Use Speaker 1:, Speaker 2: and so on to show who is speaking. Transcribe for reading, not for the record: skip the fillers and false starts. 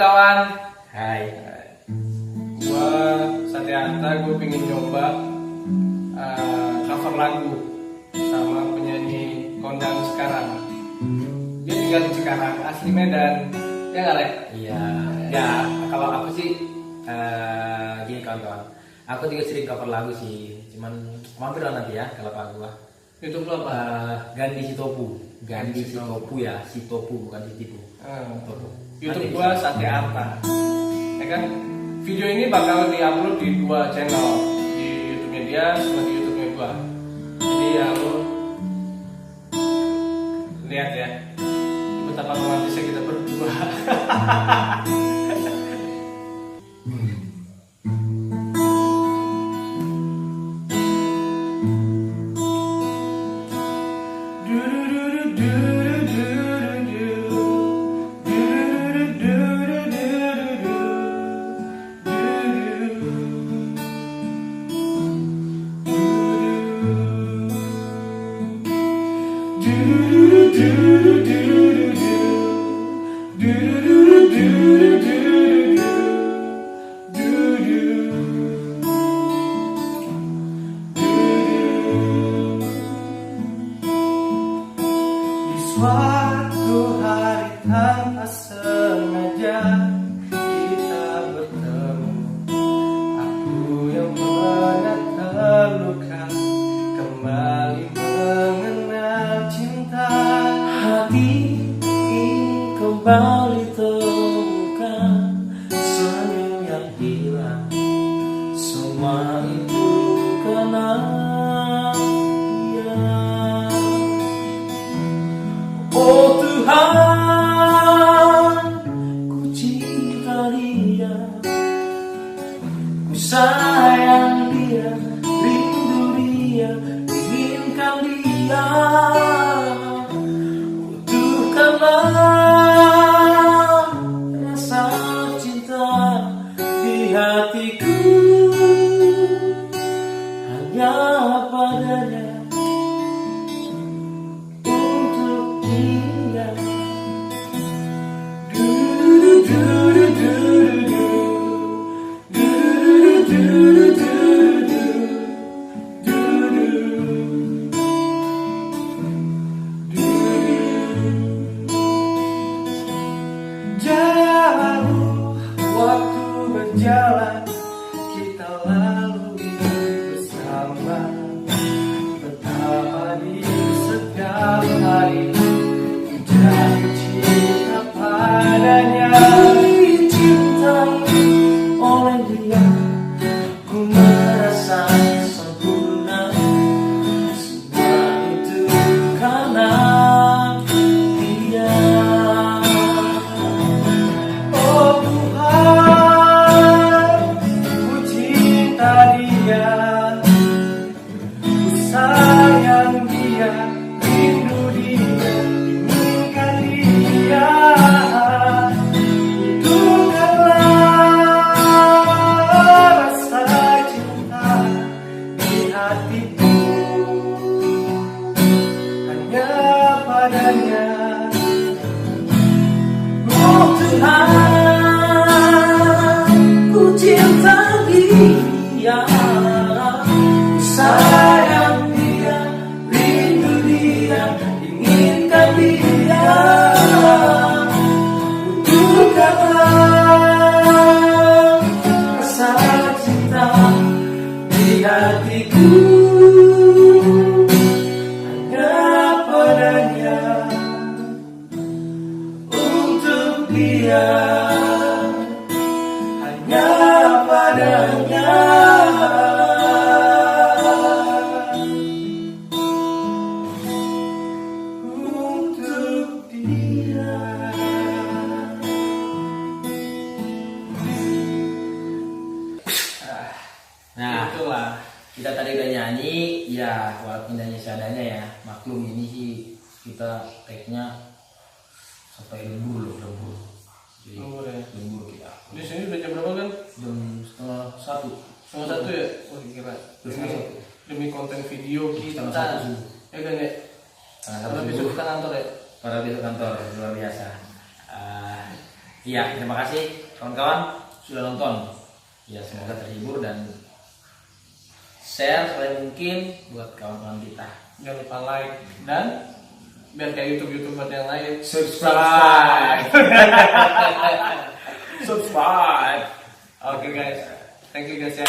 Speaker 1: kawan.
Speaker 2: Hai.
Speaker 1: Gua Satyanta, gue pengen nyoba cover lagu sama penyanyi kondang sekarang. Dia tinggal di Cikarang, asli Medan. Ya nggak, Lek?
Speaker 2: Iya. Ya, kalau aku sih gini kawan-kawan. Aku juga sering cover lagu sih. Cuman mampir lah nanti ya kalau pak gua.
Speaker 1: YouTube lo apa?
Speaker 2: Gandhi Sitopu. Gandhi Sitopu ya, Sitopu bukan Sitipu. Sitopu.
Speaker 1: YouTube gua Satyanta. Ya kan? Video ini bakal diupload di dua channel, di YouTube-nya dia sama di YouTube-nya gua. Jadi ya lo lihat ya betapa romantisnya kita berdua. Suatu hari tanpa sengaja kita bertemu. Aku yang pernah terluka kembali mengenal cinta.
Speaker 2: Hati ingin kembali temukan senyum yang hilang. Semua itu karena dia. Oh Tuhan, ku cinta dia, ku sayang dia, rindu dia, inginkan dia. Butuhkanlah rasa cinta di hatiku, hanya padanya.
Speaker 1: Jauh waktu berjalan, kita lalui bersama. Betapa di setiap hari ku jatuh cinta padanya.
Speaker 2: Dicintai oleh dia, ku merasa sempurna. Semua itu karena dia.
Speaker 1: Oh Tuhan, ku cinta dia, ku sayang dia, rindu dia, inginkan dia. Butuhkanlah rasa cinta di hatiku, hanya padanya.
Speaker 2: Oh Tuhan, ku cinta dia, ku sayang dia, rindu dia, inginkan dia. Butuhkanlah rasa cinta di hatiku, hanya padanya. Untuk dia, hanya padanya.
Speaker 1: Untuk dia.
Speaker 2: Nah,
Speaker 1: Itulah.
Speaker 2: kita tadi udah nyanyi, ya walaupun nyanyi seadanya ya, maklum ini sih kita take-nya sampai lembur. Jadi
Speaker 1: Lembur ya?
Speaker 2: lembur kita.
Speaker 1: Di sini udah jam berapa kan?
Speaker 2: Jam setengah satu.
Speaker 1: Setengah satu ya? Oh kira demi konten video kita.
Speaker 2: Setengah satu subuh.
Speaker 1: Ya kan ya?
Speaker 2: Setengah satu
Speaker 1: Karena
Speaker 2: subuh.
Speaker 1: besok kita kantor ya?
Speaker 2: Para besok kantor luar biasa. Iya, terima kasih kawan-kawan sudah nonton. Ya, semoga terhibur dan share selain mungkin buat kawan-kawan kita.
Speaker 1: Jangan lupa like dan biar kayak YouTuber yang lain
Speaker 2: Subscribe.
Speaker 1: subscribe. Oke guys, thank you guys ya.